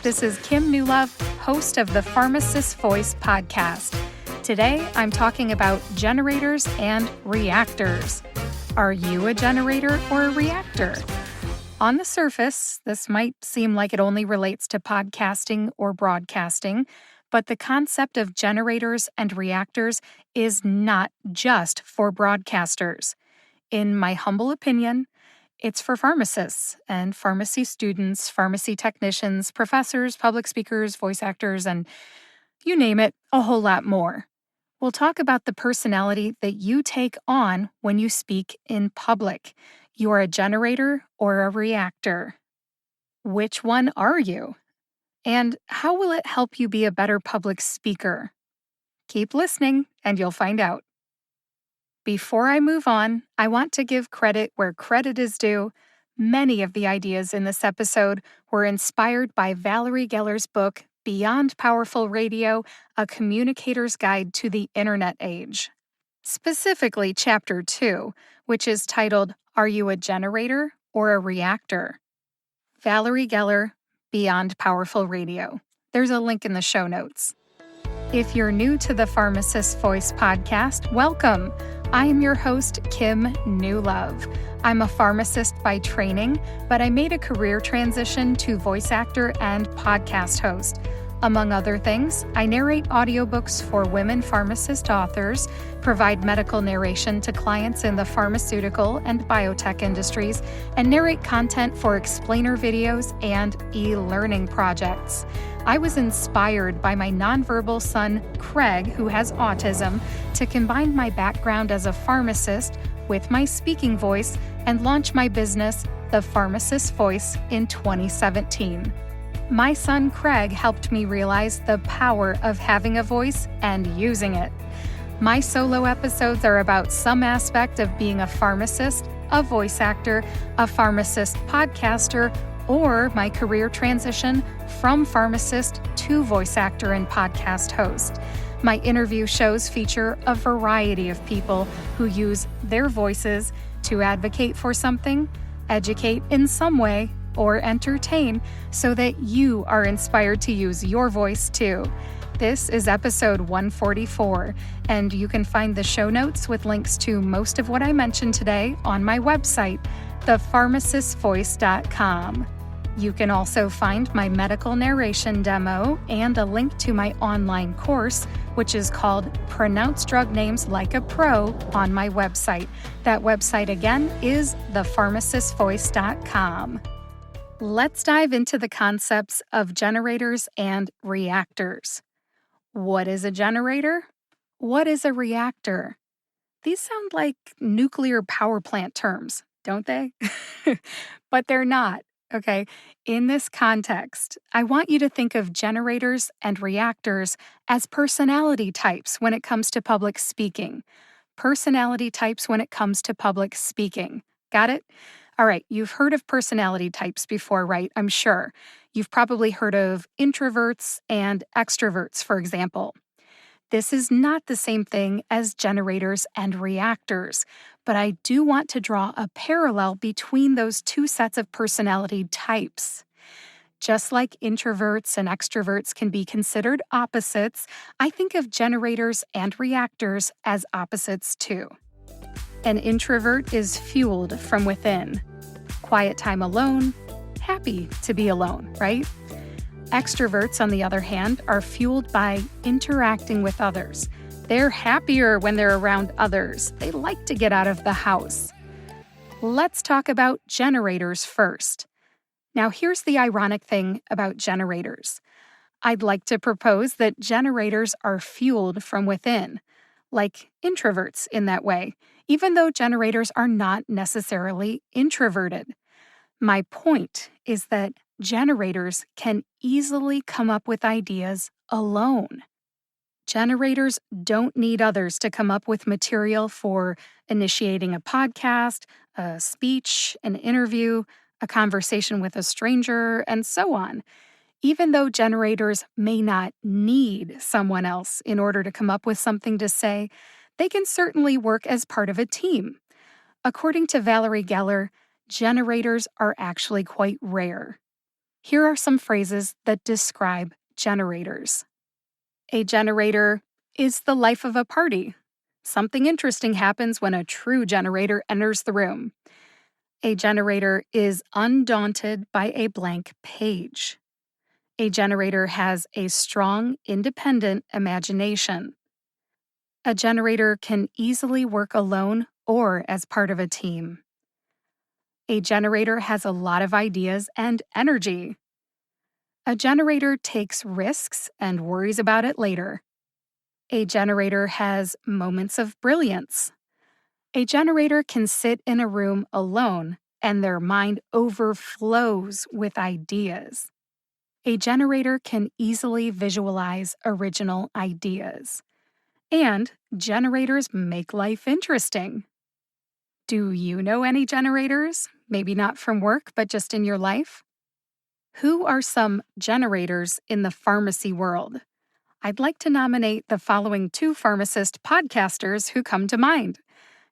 This is Kim Newlove, host of the Pharmacist Voice podcast. Today, I'm talking about generators and reactors. Are you a generator or a reactor? On the surface, this might seem like it only relates to podcasting or broadcasting, but the concept of generators and reactors is not just for broadcasters. In my humble opinion, it's for pharmacists and pharmacy students, pharmacy technicians, professors, public speakers, voice actors, and you name it, a whole lot more. We'll talk about the personality that you take on when you speak in public. You're a generator or a reactor. Which one are you? And how will it help you be a better public speaker? Keep listening and you'll find out. Before I move on, I want to give credit where credit is due. Many of the ideas in this episode were inspired by Valerie Geller's book, Beyond Powerful Radio, A Communicator's Guide to the Internet Age. Specifically, Chapter 2, which is titled, Are You a Generator or a Reactor? Valerie Geller, Beyond Powerful Radio. There's a link in the show notes. If you're new to the Pharmacist Voice podcast, welcome. I am your host, Kim Newlove. I'm a pharmacist by training, but I made a career transition to voice actor and podcast host. Among other things, I narrate audiobooks for women pharmacist authors, provide medical narration to clients in the pharmaceutical and biotech industries, and narrate content for explainer videos and e-learning projects. I was inspired by my nonverbal son, Craig, who has autism, to combine my background as a pharmacist with my speaking voice and launch my business, The Pharmacist Voice, in 2017. My son, Craig, helped me realize the power of having a voice and using it. My solo episodes are about some aspect of being a pharmacist, a voice actor, a pharmacist podcaster, or my career transition from pharmacist to voice actor and podcast host. My interview shows feature a variety of people who use their voices to advocate for something, educate in some way, or entertain so that you are inspired to use your voice too. This is episode 144, and you can find the show notes with links to most of what I mentioned today on my website, thepharmacistvoice.com. You can also find my medical narration demo and a link to my online course, which is called Pronounce Drug Names Like a Pro, on my website. That website again is thepharmacistvoice.com. Let's dive into the concepts of generators and reactors. What is a generator? What is a reactor? These sound like nuclear power plant terms, don't they? But they're not. Okay, in this context, I want you to think of generators and reactors as personality types when it comes to public speaking. Personality types when it comes to public speaking. Got it? All right, you've heard of personality types before, right? I'm sure. You've probably heard of introverts and extroverts, for example. This is not the same thing as generators and reactors, but I do want to draw a parallel between those two sets of personality types. Just like introverts and extroverts can be considered opposites, I think of generators and reactors as opposites too. An introvert is fueled from within. Quiet time alone, happy to be alone, right? Extroverts, on the other hand, are fueled by interacting with others. They're happier when they're around others. They like to get out of the house. Let's talk about generators first. Now, here's the ironic thing about generators. I'd like to propose that generators are fueled from within, like introverts in that way, even though generators are not necessarily introverted. My point is that generators can easily come up with ideas alone. Generators don't need others to come up with material for initiating a podcast, a speech, an interview, a conversation with a stranger, and so on. Even though generators may not need someone else in order to come up with something to say, they can certainly work as part of a team. According to Valerie Geller, generators are actually quite rare. Here are some phrases that describe generators. A generator is the life of a party. Something interesting happens when a true generator enters the room. A generator is undaunted by a blank page. A generator has a strong, independent imagination. A generator can easily work alone or as part of a team. A generator has a lot of ideas and energy. A generator takes risks and worries about it later. A generator has moments of brilliance. A generator can sit in a room alone and their mind overflows with ideas. A generator can easily visualize original ideas. And generators make life interesting. Do you know any generators? Maybe not from work, but just in your life? Who are some generators in the pharmacy world? I'd like to nominate the following two pharmacist podcasters who come to mind: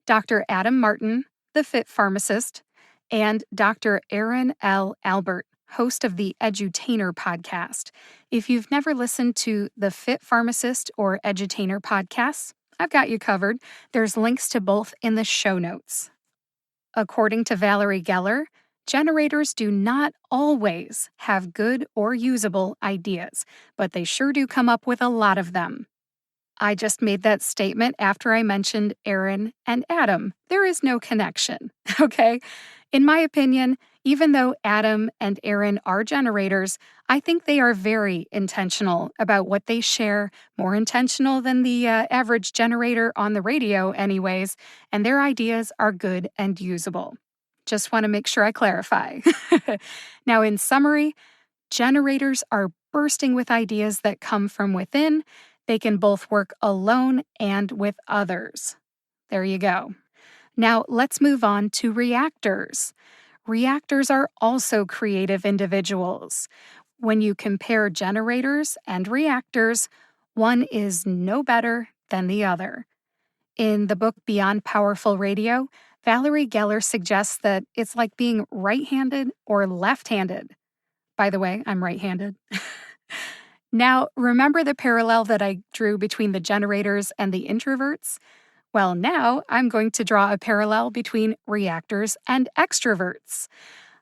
Dr. Adam Martin, the Fit Pharmacist, and Dr. Aaron L. Albert, host of the Edutainer podcast. If you've never listened to the Fit Pharmacist or Edutainer podcasts, I've got you covered. There's links to both in the show notes. According to Valerie Geller, generators do not always have good or usable ideas, but they sure do come up with a lot of them. I just made that statement after I mentioned Aaron and Adam. There is no connection, okay? In my opinion, even though Adam and Aaron are generators, I think they are very intentional about what they share, more intentional than the average generator on the radio, anyways, and their ideas are good and usable. Just want to make sure I clarify. Now, in summary, generators are bursting with ideas that come from within. They can both work alone and with others. There you go. Now, let's move on to reactors. Reactors are also creative individuals. When you compare generators and reactors, one is no better than the other. In the book Beyond Powerful Radio, Valerie Geller suggests that it's like being right-handed or left-handed. By the way, I'm right-handed. Now, remember the parallel that I drew between the generators and the introverts? Well, now I'm going to draw a parallel between reactors and extroverts.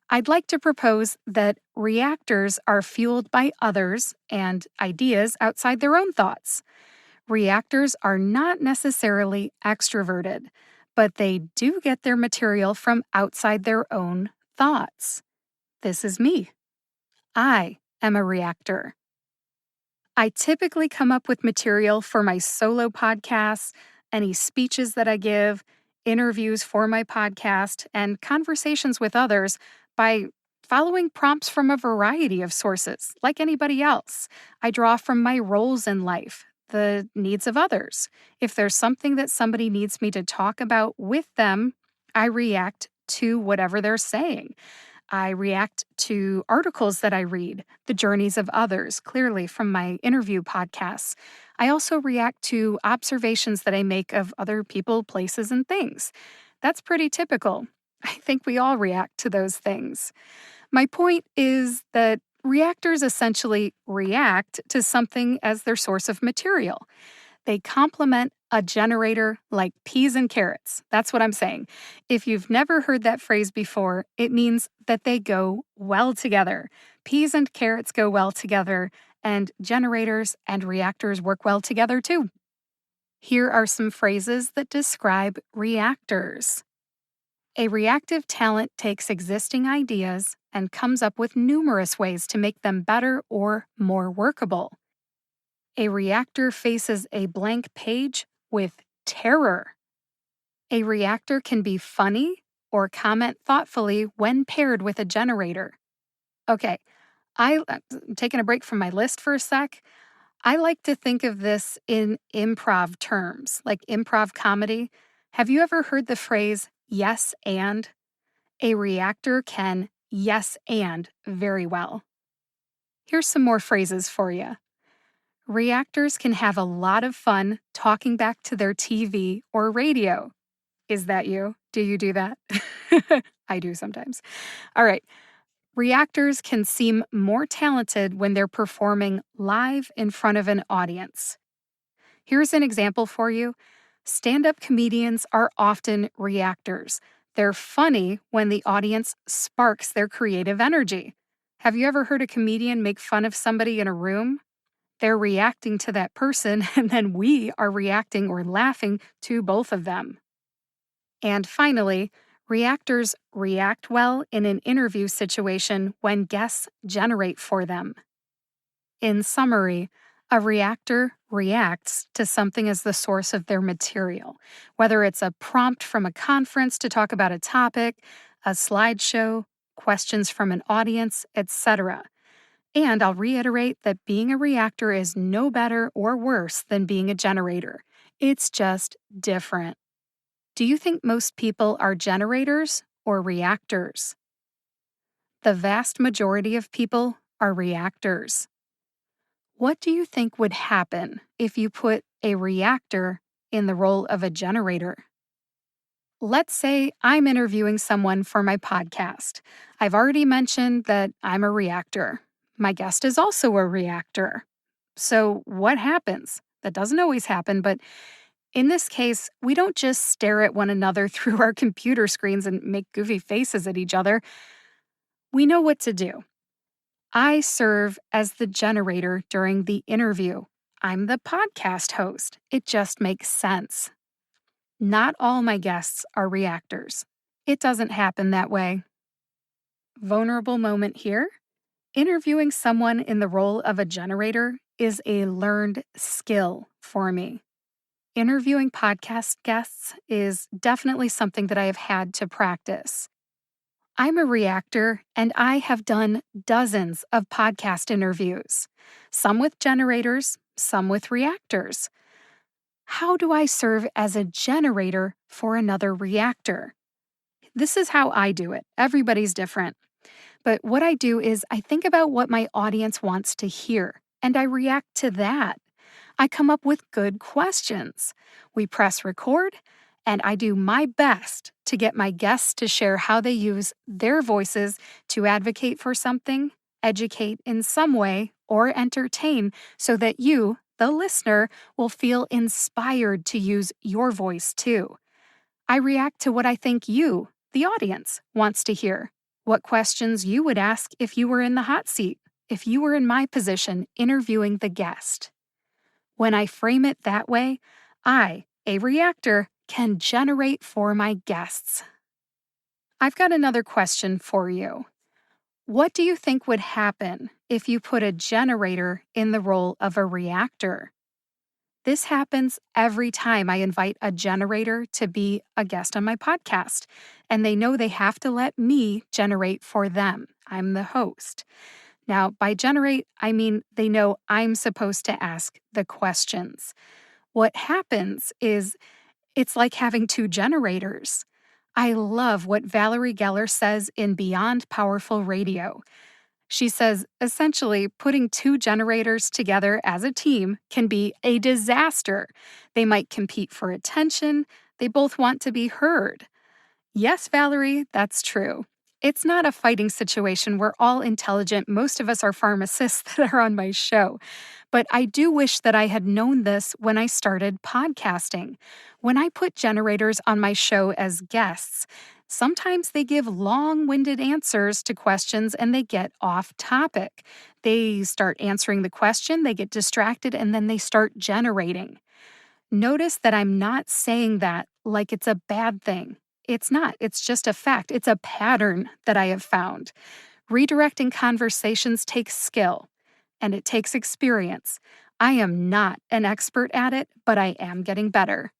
I'd like to propose that reactors are fueled by others and ideas outside their own thoughts. Reactors are not necessarily extroverted, but they do get their material from outside their own thoughts. This is me. I am a reactor. I typically come up with material for my solo podcasts, any speeches that I give, interviews for my podcast, and conversations with others by following prompts from a variety of sources, like anybody else. I draw from my roles in life, the needs of others. If there's something that somebody needs me to talk about with them, I react to whatever they're saying. I react to articles that I read, the journeys of others, clearly from my interview podcasts. I also react to observations that I make of other people, places, and things. That's pretty typical. I think we all react to those things. My point is that reactors essentially react to something as their source of material. They complement a generator like peas and carrots. That's what I'm saying. If you've never heard that phrase before, it means that they go well together. Peas and carrots go well together, and generators and reactors work well together too. Here are some phrases that describe reactors. A reactive talent takes existing ideas and comes up with numerous ways to make them better or more workable. A reactor faces a blank page with terror. A reactor can be funny or comment thoughtfully when paired with a generator. Okay, I'm taking a break from my list for a sec. I like to think of this in improv terms, like improv comedy. Have you ever heard the phrase, yes and? A reactor can yes and very well. Here's some more phrases for you. Reactors can have a lot of fun talking back to their TV or radio. Is that you? Do you do that? I do sometimes. All right. Reactors can seem more talented when they're performing live in front of an audience. Here's an example for you. Stand-up comedians are often reactors. They're funny when the audience sparks their creative energy. Have you ever heard a comedian make fun of somebody in a room? They're reacting to that person, and then we are reacting or laughing to both of them. And finally, reactors react well in an interview situation when guests generate for them. In summary, a reactor reacts to something as the source of their material, whether it's a prompt from a conference to talk about a topic, a slideshow, questions from an audience, etc. And I'll reiterate that being a reactor is no better or worse than being a generator. It's just different. Do you think most people are generators or reactors? The vast majority of people are reactors. What do you think would happen if you put a reactor in the role of a generator? Let's say I'm interviewing someone for my podcast. I've already mentioned that I'm a reactor. My guest is also a reactor. So, what happens? That doesn't always happen, but in this case, we don't just stare at one another through our computer screens and make goofy faces at each other. We know what to do. I serve as the generator during the interview. I'm the podcast host. It just makes sense. Not all my guests are reactors. It doesn't happen that way. Vulnerable moment here. Interviewing someone in the role of a generator is a learned skill for me. Interviewing podcast guests is definitely something that I have had to practice. I'm a reactor, and I have done dozens of podcast interviews, some with generators, some with reactors. How do I serve as a generator for another reactor? This is how I do it. Everybody's different. But what I do is I think about what my audience wants to hear, and I react to that. I come up with good questions. We press record, and I do my best to get my guests to share how they use their voices to advocate for something, educate in some way, or entertain so that you, the listener, will feel inspired to use your voice too. I react to what I think you, the audience, wants to hear. What questions you would ask if you were in the hot seat, if you were in my position interviewing the guest. When I frame it that way, I, a reactor, can generate for my guests. I've got another question for you. What do you think would happen if you put a generator in the role of a reactor? This happens every time I invite a generator to be a guest on my podcast, and they know they have to let me generate for them. I'm the host. Now, by generate, I mean they know I'm supposed to ask the questions. What happens is it's like having two generators. I love what Valerie Geller says in Beyond Powerful Radio. She says, essentially, putting two generators together as a team can be a disaster. They might compete for attention. They both want to be heard. Yes, Valerie, that's true. It's not a fighting situation. We're all intelligent. Most of us are pharmacists that are on my show. But I do wish that I had known this when I started podcasting. When I put generators on my show as guests, sometimes they give long-winded answers to questions and they get off topic. They start answering the question, they get distracted, and then they start generating. Notice that I'm not saying that like it's a bad thing. It's not. It's just a fact. It's a pattern that I have found. Redirecting conversations takes skill, and it takes experience. I am not an expert at it, but I am getting better.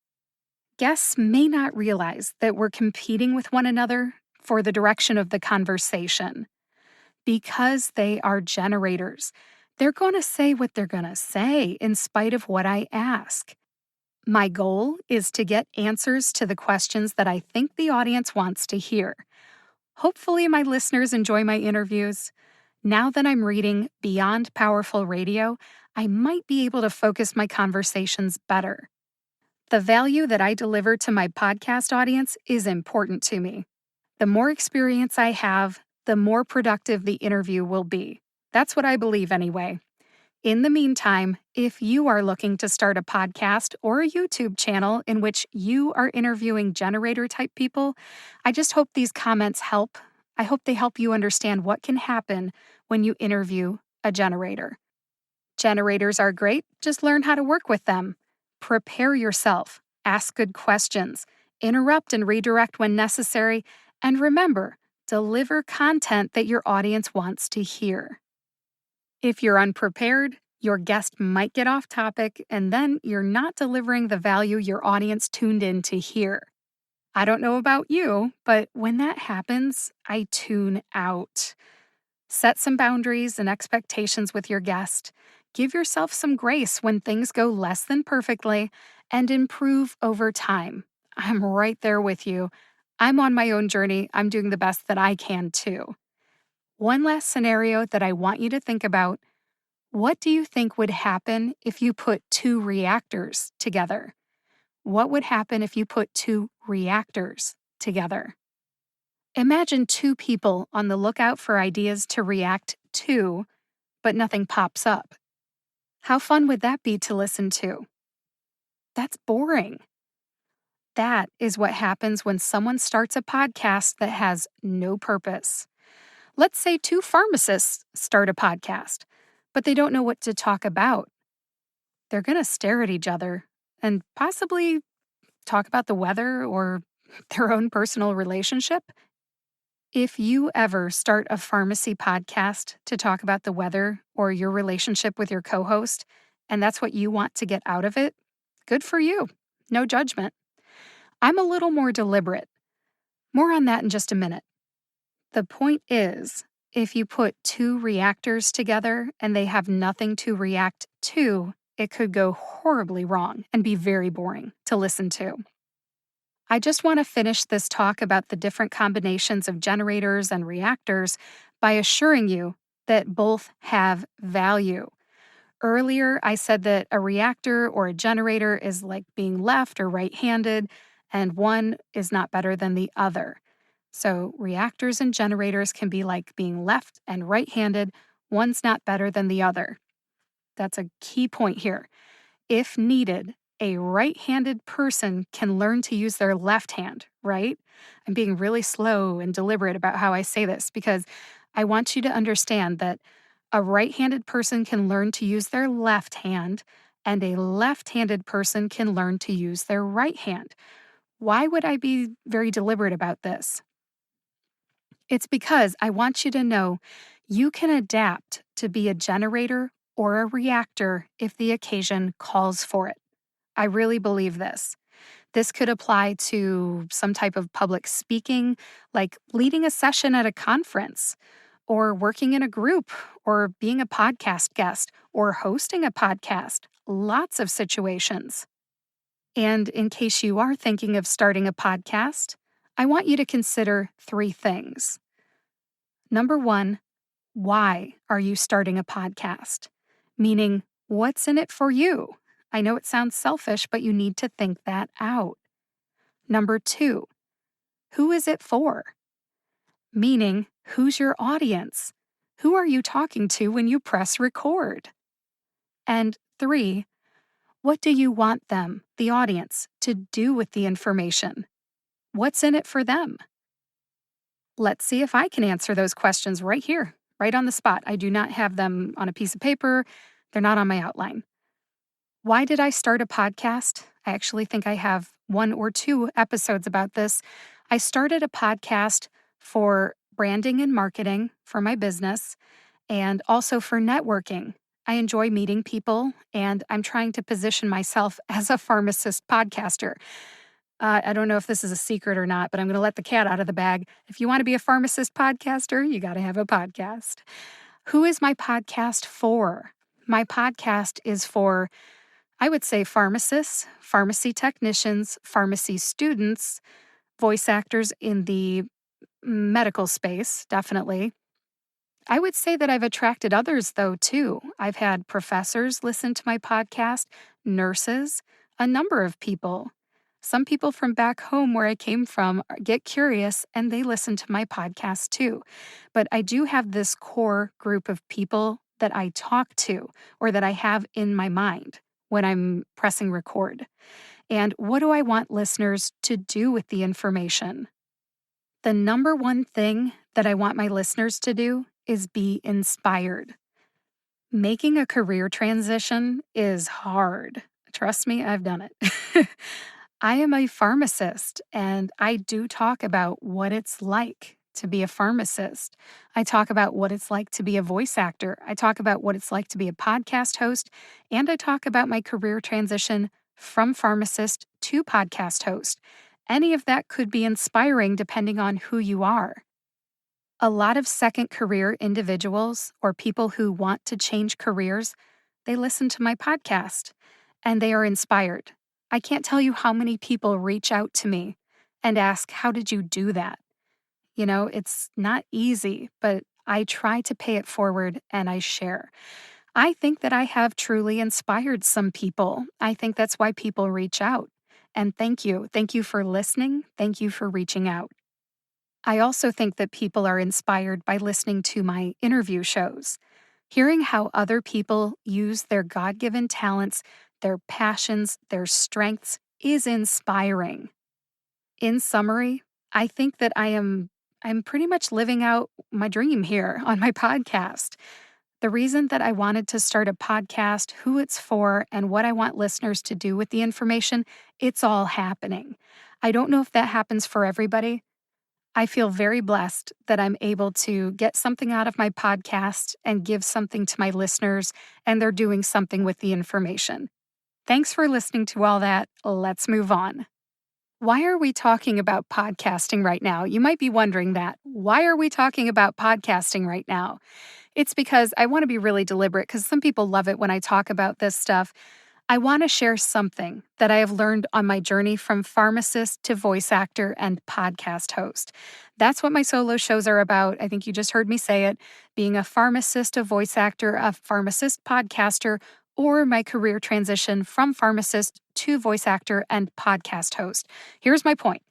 Guests may not realize that we're competing with one another for the direction of the conversation. Because they are generators, they're going to say what they're going to say in spite of what I ask. My goal is to get answers to the questions that I think the audience wants to hear. Hopefully, my listeners enjoy my interviews. Now that I'm reading Beyond Powerful Radio, I might be able to focus my conversations better. The value that I deliver to my podcast audience is important to me. The more experience I have, the more productive the interview will be. That's what I believe anyway. In the meantime, if you are looking to start a podcast or a YouTube channel in which you are interviewing generator type people, I just hope these comments help. I hope they help you understand what can happen when you interview a generator. Generators are great, just learn how to work with them. Prepare yourself, ask good questions, interrupt and redirect when necessary, and remember, deliver content that your audience wants to hear. If you're unprepared, your guest might get off topic, and then you're not delivering the value your audience tuned in to hear. I don't know about you, but when that happens, I tune out. Set some boundaries and expectations with your guest. Give yourself some grace when things go less than perfectly, and improve over time. I'm right there with you. I'm on my own journey. I'm doing the best that I can too. One last scenario that I want you to think about. What do you think would happen if you put two reactors together? What would happen if you put two reactors together? Imagine two people on the lookout for ideas to react to, but nothing pops up. How fun would that be to listen to? That's boring. That is what happens when someone starts a podcast that has no purpose. Let's say two pharmacists start a podcast, but they don't know what to talk about. They're going to stare at each other and possibly talk about the weather or their own personal relationship. If you ever start a pharmacy podcast to talk about the weather or your relationship with your co host, and that's what you want to get out of it, good for you. No judgment. I'm a little more deliberate. More on that in just a minute. The point is, if you put two reactors together and they have nothing to react to, it could go horribly wrong and be very boring to listen to. I just want to finish this talk about the different combinations of generators and reactors by assuring you that both have value. Earlier, I said that a reactor or a generator is like being left or right-handed, and one is not better than the other. So reactors and generators can be like being left and right-handed. One's not better than the other. That's a key point here. If needed, a right-handed person can learn to use their left hand, right? I'm being really slow and deliberate about how I say this because I want you to understand that a right-handed person can learn to use their left hand, and a left-handed person can learn to use their right hand. Why would I be very deliberate about this? It's because I want you to know you can adapt to be a generator or a reactor if the occasion calls for it. I really believe this. This could apply to some type of public speaking, like leading a session at a conference, or working in a group, or being a podcast guest, or hosting a podcast. Lots of situations. And in case you are thinking of starting a podcast, I want you to consider three things. Number one, why are you starting a podcast? Meaning, what's in it for you? I know it sounds selfish, but you need to think that out. Number two, who is it for? Meaning, who's your audience? Who are you talking to when you press record? And three, what do you want them, the audience, to do with the information? What's in it for them? Let's see if I can answer those questions right here, right on the spot. I do not have them on a piece of paper. They're not on my outline. Why did I start a podcast? I actually think I have one or two episodes about this. I started a podcast for branding and marketing for my business and also for networking. I enjoy meeting people, and I'm trying to position myself as a pharmacist podcaster. I don't know if this is a secret or not, but I'm going to let the cat out of the bag. If you want to be a pharmacist podcaster, you got to have a podcast. Who is my podcast for? My podcast is for, I would say, pharmacists, pharmacy technicians, pharmacy students, voice actors in the medical space, definitely. I would say that I've attracted others, though, too. I've had professors listen to my podcast, nurses, a number of people. Some people from back home where I came from get curious and they listen to my podcast too. But I do have this core group of people that I talk to or that I have in my mind when I'm pressing record. And what do I want listeners to do with the information? The number one thing that I want my listeners to do is be inspired. Making a career transition is hard. Trust me, I've done it. I am a pharmacist, and I do talk about what it's like to be a pharmacist. I talk about what it's like to be a voice actor. I talk about what it's like to be a podcast host, and I talk about my career transition from pharmacist to podcast host. Any of that could be inspiring depending on who you are. A lot of second career individuals or people who want to change careers, they listen to my podcast and they are inspired. I can't tell you how many people reach out to me and ask, "How did you do that?" It's not easy, but I try to pay it forward and I share. I think that I have truly inspired some people. I think that's why people reach out. And thank you. Thank you for listening. Thank you for reaching out. I also think that people are inspired by listening to my interview shows. Hearing how other people use their God given talents, their passions, their strengths is inspiring. In summary, I think that I'm pretty much living out my dream here on my podcast. The reason that I wanted to start a podcast, who it's for, and what I want listeners to do with the information, it's all happening. I don't know if that happens for everybody. I feel very blessed that I'm able to get something out of my podcast and give something to my listeners, and they're doing something with the information. Thanks for listening to all that. Let's move on. Why are we talking about podcasting right now? You might be wondering that. Why are we talking about podcasting right now? It's because I want to be really deliberate because some people love it when I talk about this stuff. I want to share something that I have learned on my journey from pharmacist to voice actor and podcast host. That's what my solo shows are about. I think you just heard me say it. Being a pharmacist, a voice actor, a pharmacist podcaster, or my career transition from pharmacist to voice actor and podcast host. Here's my point.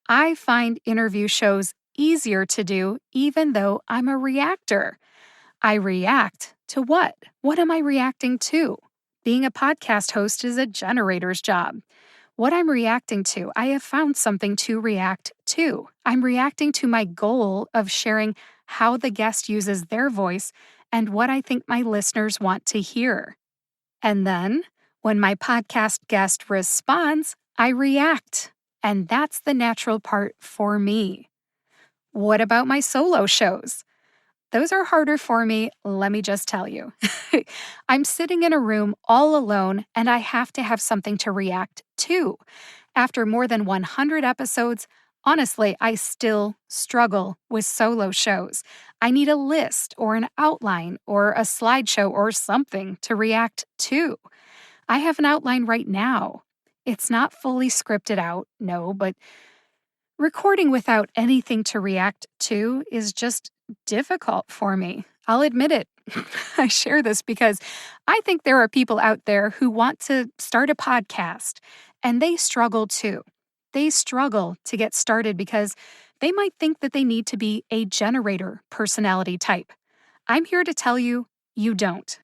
I find interview shows easier to do even though I'm a reactor. I react to what? What am I reacting to? Being a podcast host is a generator's job. What I'm reacting to, I have found something to react to. I'm reacting to my goal of sharing how the guest uses their voice and what I think my listeners want to hear. And then, when my podcast guest responds, I react. And that's the natural part for me. What about my solo shows? Those are harder for me, let me just tell you. I'm sitting in a room all alone and I have to have something to react to. After more than 100 episodes, honestly, I still struggle with solo shows. I need a list or an outline or a slideshow or something to react to. I have an outline right now. It's not fully scripted out, no, but recording without anything to react to is just difficult for me. I'll admit it. I share this because I think there are people out there who want to start a podcast and they struggle too. They struggle to get started because they might think that they need to be a generator personality type. I'm here to tell you, you don't.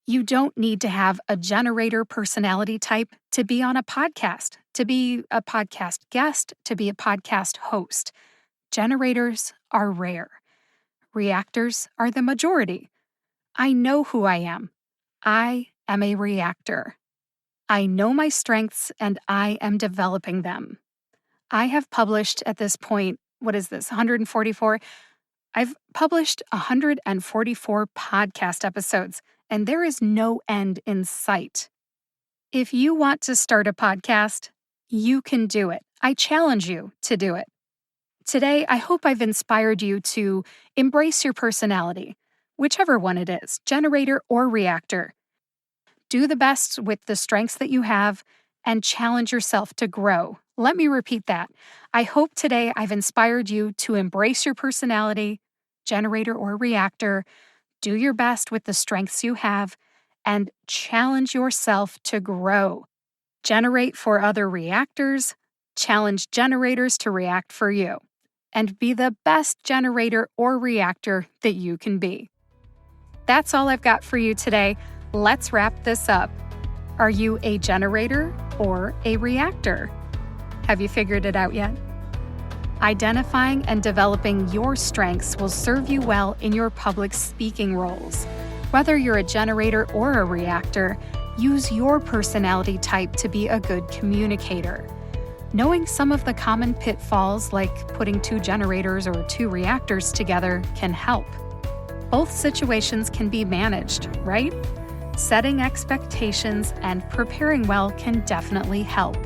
You don't need to have a generator personality type to be on a podcast, to be a podcast guest, to be a podcast host. Generators are rare. Reactors are the majority. I know who I am. I am a reactor. I know my strengths and I am developing them. I have published at this point, what is this, 144? I've published 144 podcast episodes, and there is no end in sight. If you want to start a podcast, you can do it. I challenge you to do it. Today, I hope I've inspired you to embrace your personality, whichever one it is, generator or reactor. Do the best with the strengths that you have and challenge yourself to grow. Let me repeat that. I hope today I've inspired you to embrace your personality, generator or reactor, do your best with the strengths you have, and challenge yourself to grow. Generate for other reactors, challenge generators to react for you, and be the best generator or reactor that you can be. That's all I've got for you today. Let's wrap this up. Are you a generator or a reactor? Have you figured it out yet? Identifying and developing your strengths will serve you well in your public speaking roles. Whether you're a generator or a reactor, use your personality type to be a good communicator. Knowing some of the common pitfalls, like putting 2 generators or 2 reactors together, can help. Both situations can be managed, right? Setting expectations and preparing well can definitely help.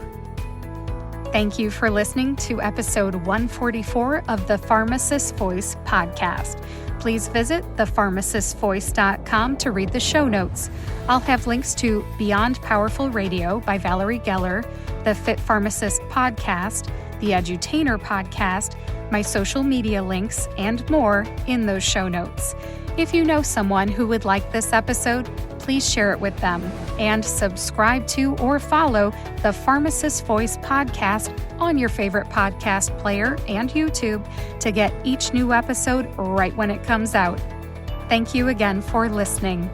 Thank you for listening to episode 144 of the Pharmacist Voice podcast. Please visit thepharmacistvoice.com to read the show notes. I'll have links to Beyond Powerful Radio by Valerie Geller, the Fit Pharmacist podcast, the Edutainer podcast, my social media links, and more in those show notes. If you know someone who would like this episode, please share it with them and subscribe to or follow the Pharmacist Voice podcast on your favorite podcast player and YouTube to get each new episode right when it comes out. Thank you again for listening.